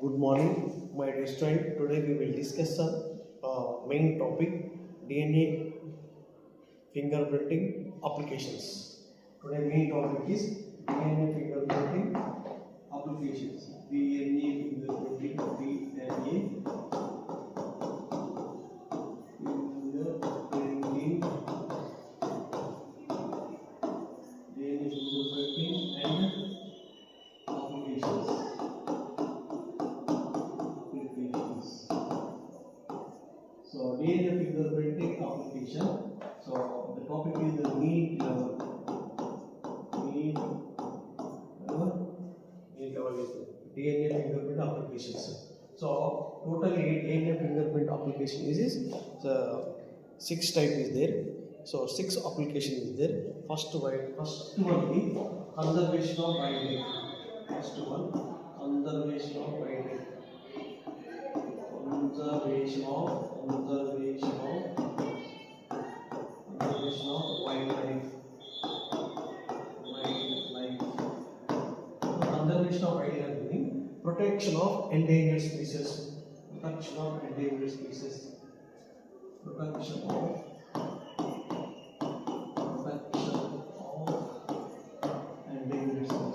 Good morning, my dear student. Today we will discuss a main topic DNA fingerprinting applications. Today main topic is DNA fingerprinting applications. DNA fingerprinting, DNA fingerprinting and applications. So DNA fingerprinting application. So the topic is the need level is DNA fingerprint applications. So totally DNA fingerprint application is the 6 type is there. So 6 application is there. First one is conservation of wildlife. First one, conservation of wildlife. Conservation of wildlife. Conservation of wildlife meaning protection of endangered species. Protection of endangered species. Protection of endangered species.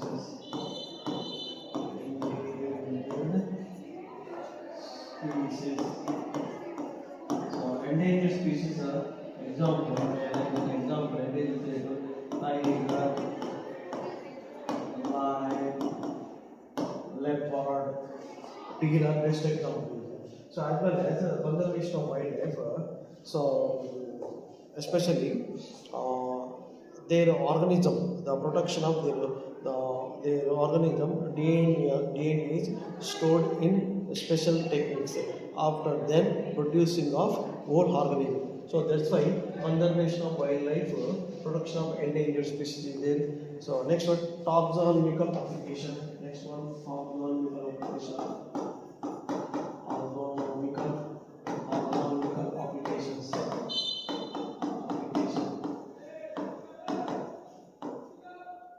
So endangered species are example endangered tiger, lion, leopard, deer are best examples. So as well as conservation of wildlife. So especially their organism, the protection of their organism DNA is stored in special techniques after then producing of whole organism. So that's why conservation of wildlife, protection of endangered species is there. So next one, taxonomical application. Next one, taxonomical application. Taxonomical applications.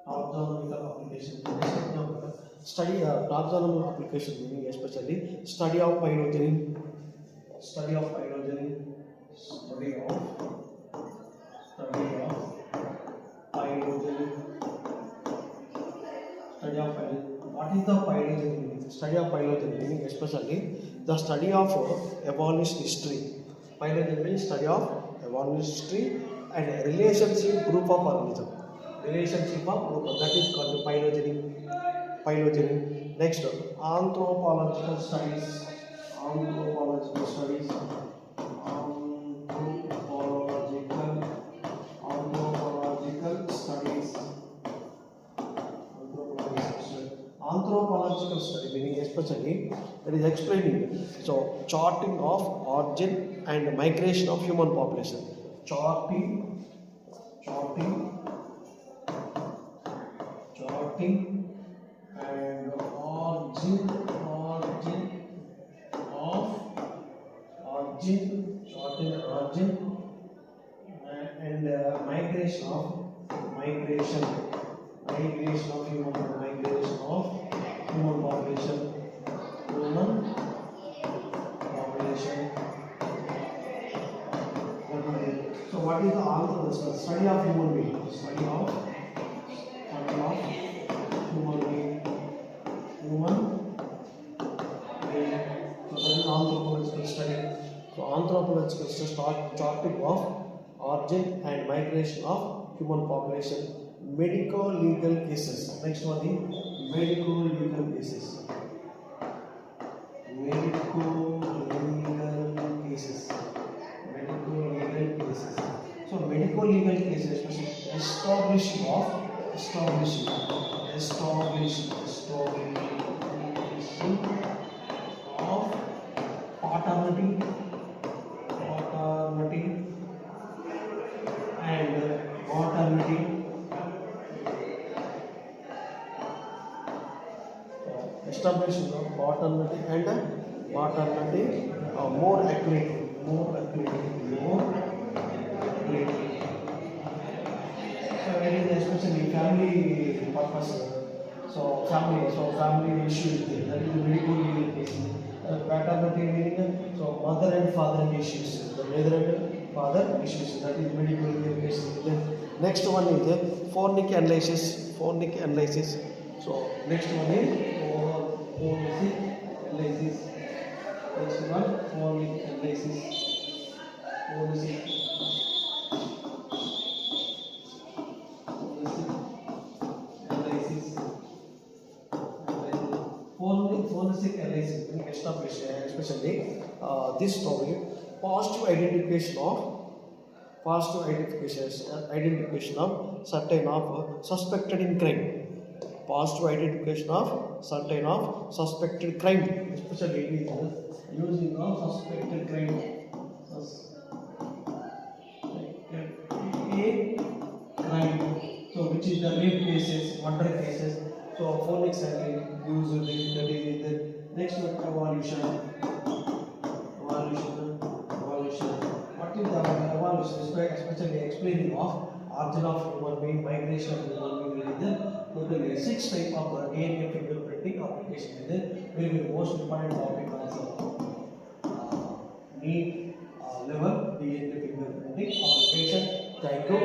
Taxonomical application. Study taxonomical application meaning especially study of phylogeny. Study of phylogeny. Study of phylogeny. What is the phylogeny? Study of phylogeny meaning especially the study of evolution history. Phylogeny means study of evolution history and relationship group of organism. Relationship of group, that is called phylogeny. Next, anthropological studies. Anthropological studies. Anthropological study meaning especially that is explaining so charting of origin and migration of human population. Charting and origin and migration of human population. So what is the study of human being? Study of human being. So that is anthropological study. So anthropological study charting of origin and migration of human population. Medical legal cases. Next one is medical legal cases. So medical legal cases especially establishing of paternity and maternity. Establishing of paternity and maternity more accurately. So it is especially family purpose. So family issue is there. That is a very good legal case. Paternity meaning mother and father issues. The mother and father issues. That is medical legal case. Then next one is phonic analysis. Phonic analysis. So next one is phonic analysis. Next one phonic analysis. Phonic forensic analysis in established, especially this topic, positive identification of certain of suspected in crime. Positive identification of certain of suspected crime, especially it is using of suspected crime. Crime. So which is the rape cases, murder cases. So phonics and used that is the next one evolution. What is the evolution? Especially explaining of origin of human being, migration of human being. Totally 6 type of DNA fingerprinting application is there. Will be most important topic also. Need level DNA fingerprinting application. Thank you.